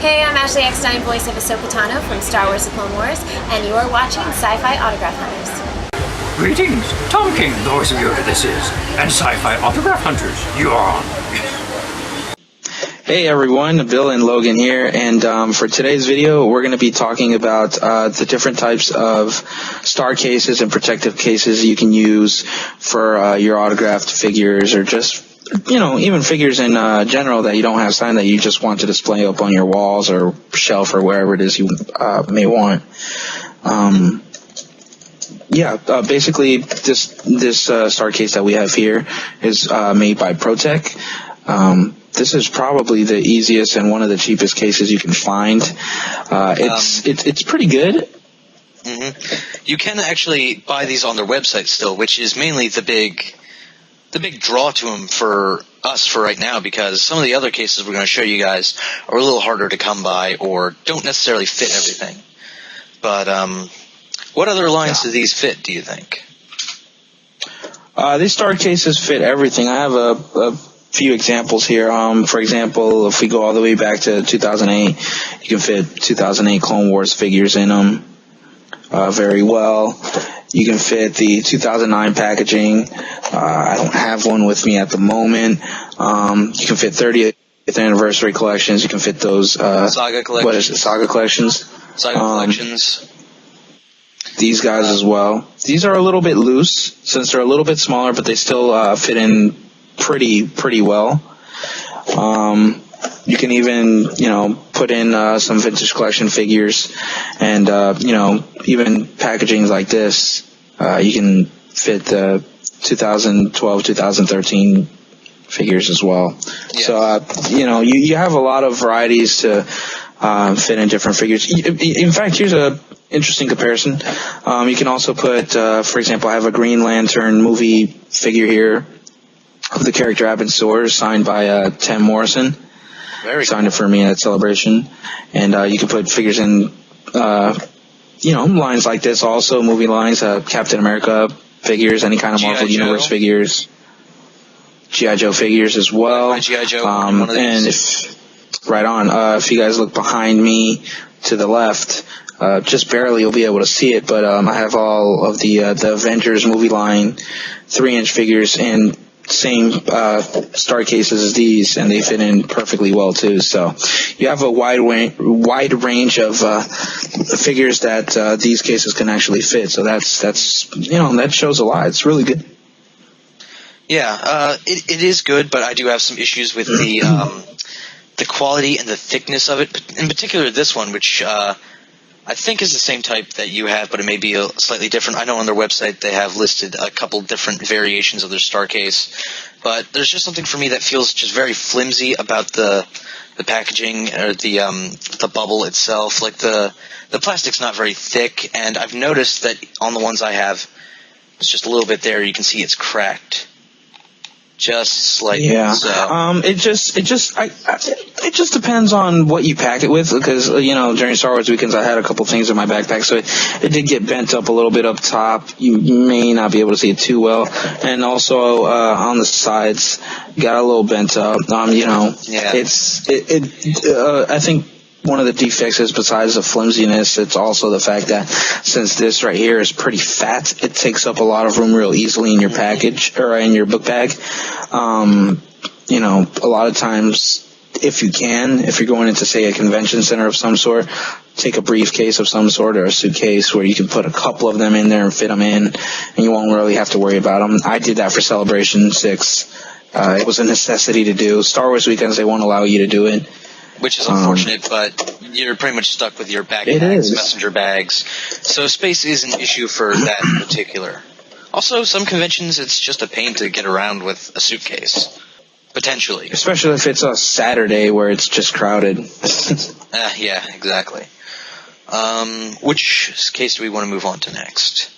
Hey, I'm Ashley Eckstein, voice of Ahsoka Tano from Star Wars: The Clone Wars, and you are watching Syfy Autograph Hunters. Greetings, Tom King, the voice of Yoda this is, and Syfy Autograph Hunters, you are on. Hey everyone, Bill and Logan here, and for today's video we're going to be talking about the different types of star cases and protective cases you can use for your autographed figures, or just, you know, even figures in general that you don't have signed that you just want to display up on your walls or shelf or wherever it is you may want. Basically this star case that we have here is made by Protec. This is probably the easiest and one of the cheapest cases you can find. It's pretty good. Mm-hmm. You can actually buy these on their website still, which is mainly the big draw to them for us for right now, because some of the other cases we're going to show you guys are a little harder to come by or don't necessarily fit everything. But what other lines do these fit, do you think? These star cases fit everything. I have a few examples here. For example, if we go all the way back to 2008, you can fit 2008 Clone Wars figures in them very well. You can fit the 2009 packaging. I don't have one with me at the moment. You can fit 30th anniversary collections. You can fit those Saga collections. What is it? Saga collections. Saga collections. These guys as well. These are a little bit loose since they're a little bit smaller, but they still fit in pretty well. You can even, put in some vintage collection figures, and even packaging like this. You can fit the 2012, 2013 figures as well. Yes. So you have a lot of varieties to fit in different figures. In fact, here's a interesting comparison. You can also put, for example, I have a Green Lantern movie figure here of the character Abin Sur, signed by Tim Morrison. Very signed cool. it for me at Celebration. And you can put figures in, lines like this also, movie lines, Captain America figures, any kind of Marvel Universe figures, G.I. Joe figures as well. G.I. Joe, and if you guys look behind me to the left, just barely you'll be able to see it, but I have all of the Avengers movie line 3-inch figures in same star cases as these, and they fit in perfectly well too. So you have a wide range of figures that these cases can actually fit. So that's that shows a lot. It's really good. Yeah, it is good, but I do have some issues with the quality and the thickness of it. In particular, this one, which I think is the same type that you have, but it may be slightly different. I know on their website they have listed a couple different variations of their star case, but there's just something for me that feels just very flimsy about the packaging, or the bubble itself. Like the plastic's not very thick, and I've noticed that on the ones I have, it's just a little bit there. You can see it's cracked. Just slightly. Yeah. So. It just depends on what you pack it with, because during Star Wars weekends I had a couple things in my backpack, so it did get bent up a little bit up top. You may not be able to see it too well, and also on the sides got a little bent up. Yeah. I think one of the defects is, besides the flimsiness, it's also the fact that since this right here is pretty fat, it takes up a lot of room real easily in your package, or in your book bag. A lot of times, if you're going into, say, a convention center of some sort, take a briefcase of some sort or a suitcase where you can put a couple of them in there and fit them in, and you won't really have to worry about them. I did that for Celebration 6. It was a necessity to do. Star Wars weekends, they won't allow you to do it. Which is unfortunate, but you're pretty much stuck with your backpacks, messenger bags. So space is an issue for that in particular. Also, some conventions, it's just a pain to get around with a suitcase. Potentially. Especially if it's a Saturday where it's just crowded. Yeah, exactly. Which case do we want to move on to next?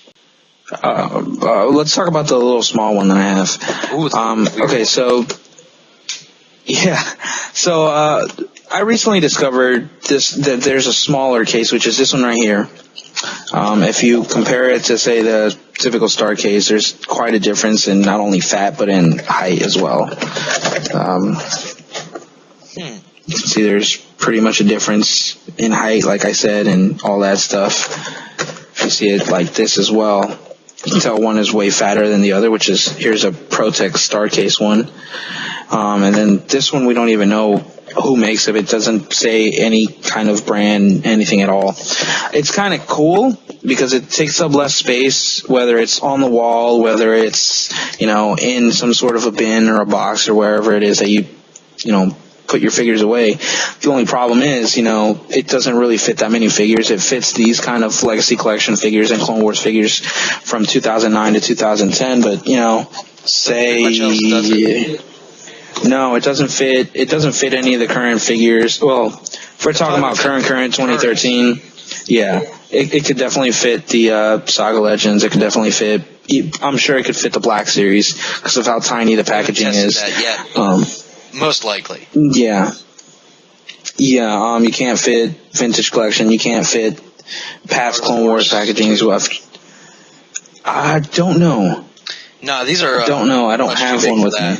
Let's talk about the little small one that I have. Ooh, okay, so... Yeah, so I recently discovered that there's a smaller case, which is this one right here. If you compare it to, say, the typical star case, there's quite a difference in not only fat but in height as well. You can see there's pretty much a difference in height, like I said, and all that stuff. You see it like this as well. You can tell one is way fatter than the other, which is, here's a ProTech Star Case one. And then this one we don't even know who makes it. It doesn't say any kind of brand, anything at all. It's kind of cool because it takes up less space, whether it's on the wall, whether it's, in some sort of a bin or a box or wherever it is that you put your figures away. The only problem is, it doesn't really fit that many figures. It fits these kind of Legacy Collection figures and Clone Wars figures from 2009 to 2010, but, no, it doesn't fit. It doesn't fit any of the current figures. Well, if we're talking about current 2013, yeah, it could definitely fit the Saga Legends. It could definitely fit. I'm sure it could fit the Black Series because of how tiny the packaging is. Most likely. Yeah. Yeah. You can't fit Vintage Collection. You can't fit past Clone Wars packaging as well. I don't know. No, these are. I don't know. I don't have one with me.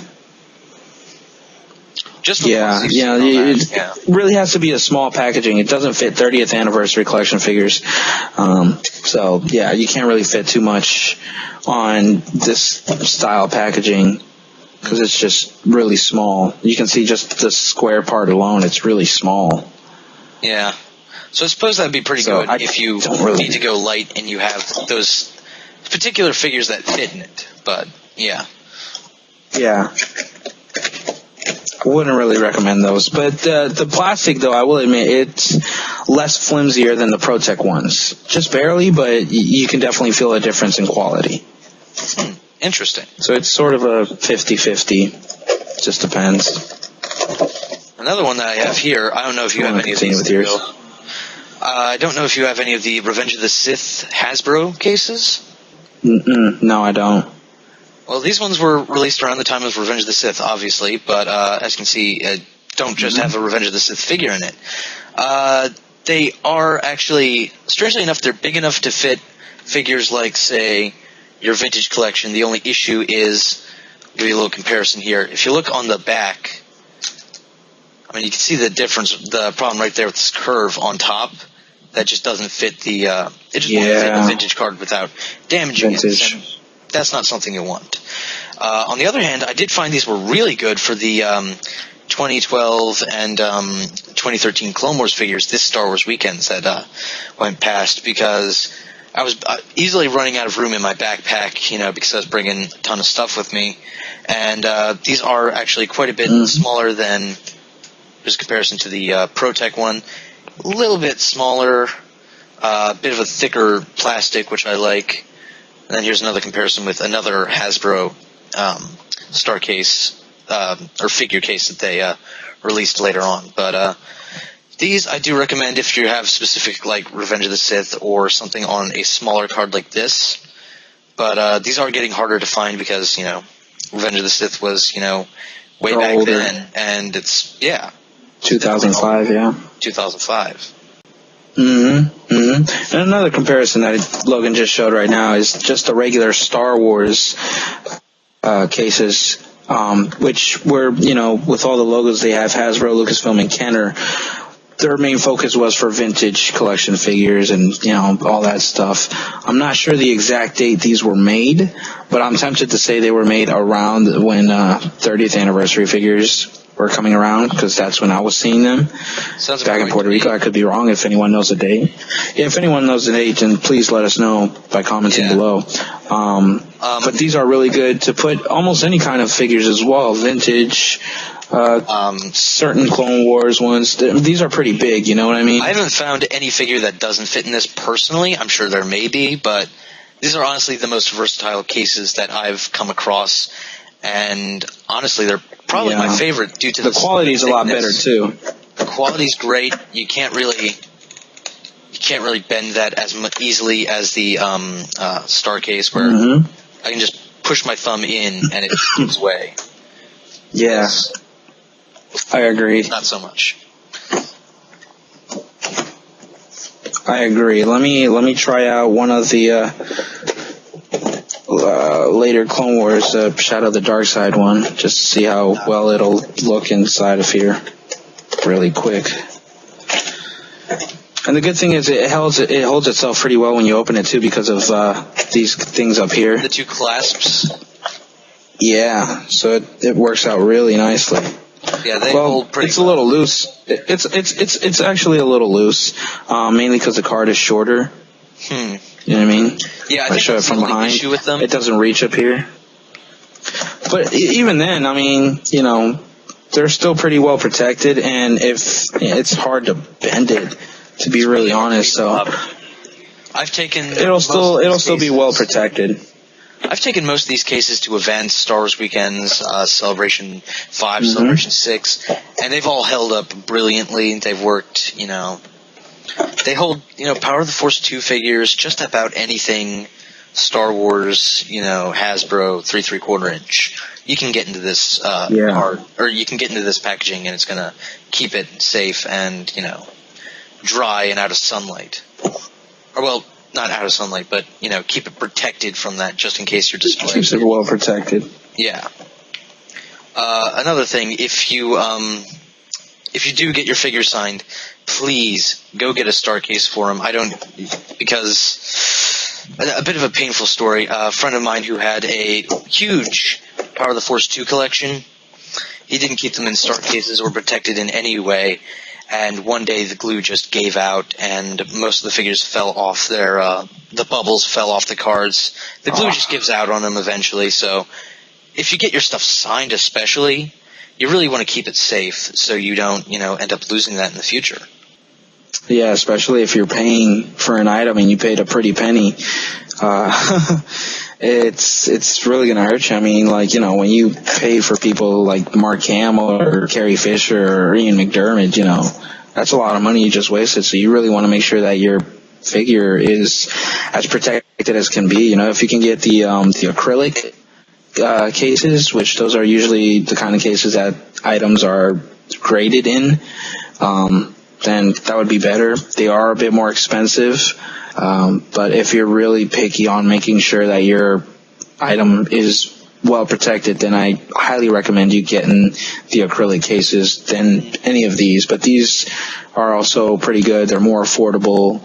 It really has to be a small packaging. It doesn't fit 30th anniversary collection figures. So you can't really fit too much on this style packaging because it's just really small. You can see just the square part alone. It's really small. Yeah. So I suppose that'd be pretty good if you need to go light and you have those particular figures that fit in it. But, yeah. Yeah. I wouldn't really recommend those. But the plastic, though, I will admit, it's less flimsier than the ProTech ones. Just barely, but you can definitely feel a difference in quality. Interesting. So it's sort of a 50-50. Just depends. Another one that I have here, I don't know if you have any of these. With yours. I don't know if you have any of the Revenge of the Sith Hasbro cases. No, I don't. Well, these ones were released around the time of Revenge of the Sith, obviously, but as you can see, don't just have a Revenge of the Sith figure in it. They are actually, strangely enough, they're big enough to fit figures like, say, your Vintage Collection. The only issue is, I'll give you a little comparison here. If you look on the back, I mean, you can see the difference, the problem right there with this curve on top. That just doesn't fit the, it just won't fit the Vintage card without damaging it. And that's not something you want. On the other hand, I did find these were really good for the 2012 and 2013 Clone Wars figures this Star Wars weekends that went past, because I was easily running out of room in my backpack, because I was bringing a ton of stuff with me. And these are actually quite a bit smaller than, just comparison to the ProTech one. A little bit smaller, a bit of a thicker plastic, which I like. And then here's another comparison with another Hasbro star case or figure case that they released later on. But these I do recommend if you have specific, like Revenge of the Sith or something on a smaller card like this. But these are getting harder to find because, Revenge of the Sith was, way They're back older. then. And it's, 2005, 2005. And another comparison that Logan just showed right now is just the regular Star Wars cases, which were, with all the logos they have, Hasbro, Lucasfilm, and Kenner, their main focus was for Vintage Collection figures and, all that stuff. I'm not sure the exact date these were made, but I'm tempted to say they were made around when 30th anniversary figures were coming around, because that's when I was seeing them. Sounds back in Puerto Rico. I could be wrong. If anyone knows the date, if anyone knows the date, then please let us know by commenting below. But these are really good to put almost any kind of figures as well. Vintage, certain Clone Wars ones. These are pretty big. You know what I mean? I haven't found any figure that doesn't fit in this personally. I'm sure there may be, but these are honestly the most versatile cases that I've come across. And honestly, they're probably my favorite due to the quality is a lot better too. The quality's great. You can't really bend that as easily as the Star case, where I can just push my thumb in and it gives way. Yes, I agree. Not so much. I agree. Let me try out one of the later Clone Wars Shadow of the Dark Side one, just to see how well it'll look inside of here really quick. And the good thing is it holds itself pretty well when you open it too, because of these things up here. The two clasps. Yeah, so it works out really nicely. Yeah, they hold pretty. It's a little loose. It's actually a little loose, mainly because the card is shorter. You know what I mean? Yeah, I if think show that's it from the only behind, issue with them. It doesn't reach up here. But even then, I mean, you know, they're still pretty well protected, and if it's hard to bend it, to be really honest. So I've taken. It'll still be well protected. I've taken most of these cases to events, Star Wars weekends, Celebration 5, Celebration 6, and they've all held up brilliantly. They've worked, you know. They hold, you know, Power of the Force 2 figures, just about anything Star Wars, you know, Hasbro 3 3/4 inch. You can get into this card, or you can get into this packaging, and it's going to keep it safe and, you know, dry and out of sunlight. Or, well, not out of sunlight, but, you know, keep it protected from that just in case you're displaying. Keeps it well protected. Yeah. Another thing, if you do get your figure signed, please go get a star case for them. Because a bit of a painful story. A friend of mine who had a huge Power of the Force 2 collection, he didn't keep them in star cases or protected in any way. And one day the glue just gave out, and most of the figures fell off the bubbles fell off the cards. The glue just gives out on them eventually, so if you get your stuff signed especially, you really want to keep it safe so you don't, you know, end up losing that in the future. Yeah, especially if you're paying for an item and you paid a pretty penny. It's really going to hurt you. I mean, like, you know, when you pay for people like Mark Hamill or Carrie Fisher or Ian McDermott, you know, that's a lot of money you just wasted. So you really want to make sure that your figure is as protected as can be. You know, if you can get the acrylic cases, which those are usually the kind of cases that items are graded in, then that would be better. They are a bit more expensive. But if you're really picky on making sure that your item is well protected, then I highly recommend you getting the acrylic cases than any of these. But these are also pretty good. They're more affordable,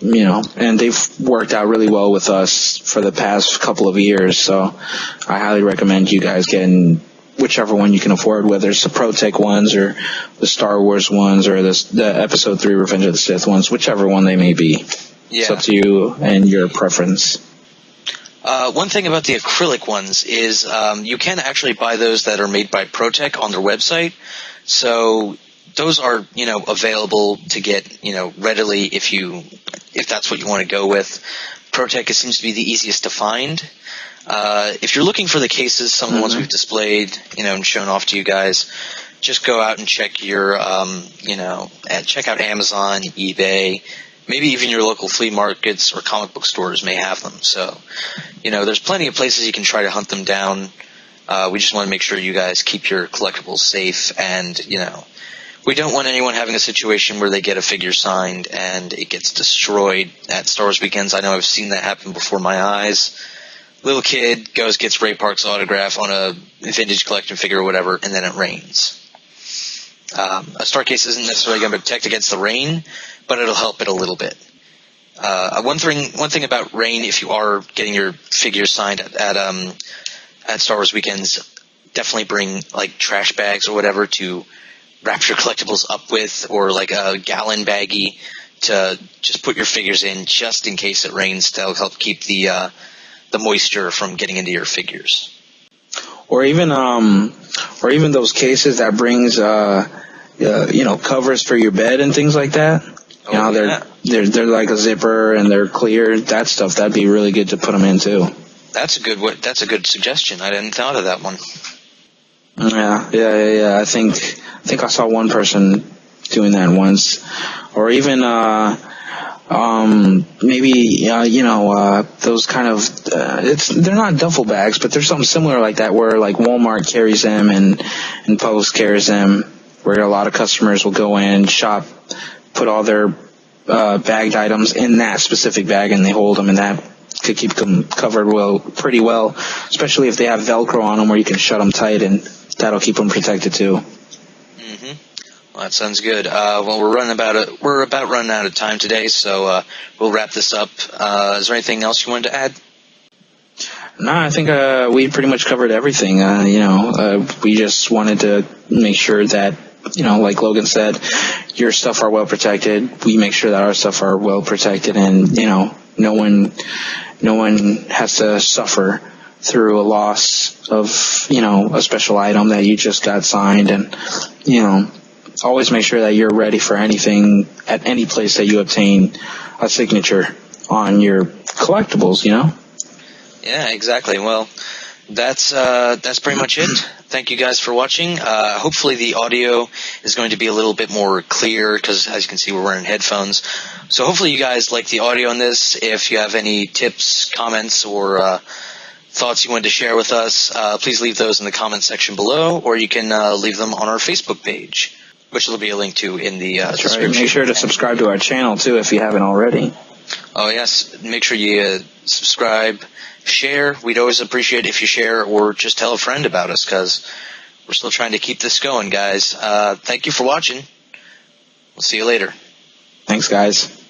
you know, and they've worked out really well with us for the past couple of years. So I highly recommend you guys getting whichever one you can afford, whether it's the ProTech ones or the Star Wars ones or the Episode 3 Revenge of the Sith ones, whichever one they may be. Yeah. It's up to you and your preference. One thing about the acrylic ones is you can actually buy those that are made by ProTech on their website. So those are, you know, available to get, you know, readily if that's what you want to go with. ProTech seems to be the easiest to find. If you're looking for the cases, some of the ones we've displayed, you know, and shown off to you guys, just go out and check your, you know, check out Amazon, eBay, maybe even your local flea markets or comic book stores may have them. So, you know, there's plenty of places you can try to hunt them down. We just want to make sure you guys keep your collectibles safe, and, you know, we don't want anyone having a situation where they get a figure signed and it gets destroyed at Star Wars weekends. I know I've seen that happen before my eyes. Little kid goes, gets Ray Park's autograph on a vintage collection figure or whatever, and then it rains. A star case isn't necessarily going to protect against the rain, but it'll help it a little bit. One thing about rain, if you are getting your figures signed at Star Wars weekends, definitely bring like trash bags or whatever to wrap your collectibles up with, or like a gallon baggie to just put your figures in just in case it rains. That'll help keep the moisture from getting into your figures. Or even those cases that brings you know, covers for your bed and things like that. You know, they're like a zipper and they're clear. That stuff, that'd be really good to put them in too. That's a good suggestion. I hadn't thought of that one. Yeah. I think I saw one person doing that once. Or even maybe you know, those kind of they're not duffel bags, but there's something similar like that where like Walmart carries them and Post carries them, where a lot of customers will go in, shop, put all their bagged items in that specific bag, and they hold them, and that could keep them covered pretty well, especially if they have Velcro on them where you can shut them tight, and that'll keep them protected too. Well, that sounds good. Well, we're about running out of time today, so we'll wrap this up. Is there anything else you wanted to add? No, I think we pretty much covered everything. We just wanted to make sure that, like Logan said, your stuff are well protected. We make sure that our stuff are well protected, and no one has to suffer through a loss of a special item that you just got signed. And always make sure that you're ready for anything at any place that you obtain a signature on your collectibles. Yeah, exactly. Well, that's pretty much it. Thank you guys for watching. Hopefully the audio is going to be a little bit more clear because, as you can see, we're wearing headphones. So hopefully you guys like the audio on this. If you have any tips, comments, or thoughts you wanted to share with us, please leave those in the comment section below, or you can leave them on our Facebook page, which will be a link to in the description. Right. Make sure to subscribe to our channel, too, if you haven't already. Oh, yes. Make sure you subscribe. Share. We'd always appreciate if you share or just tell a friend about us because we're still trying to keep this going, guys. Thank you for watching. We'll see you later. Thanks, guys.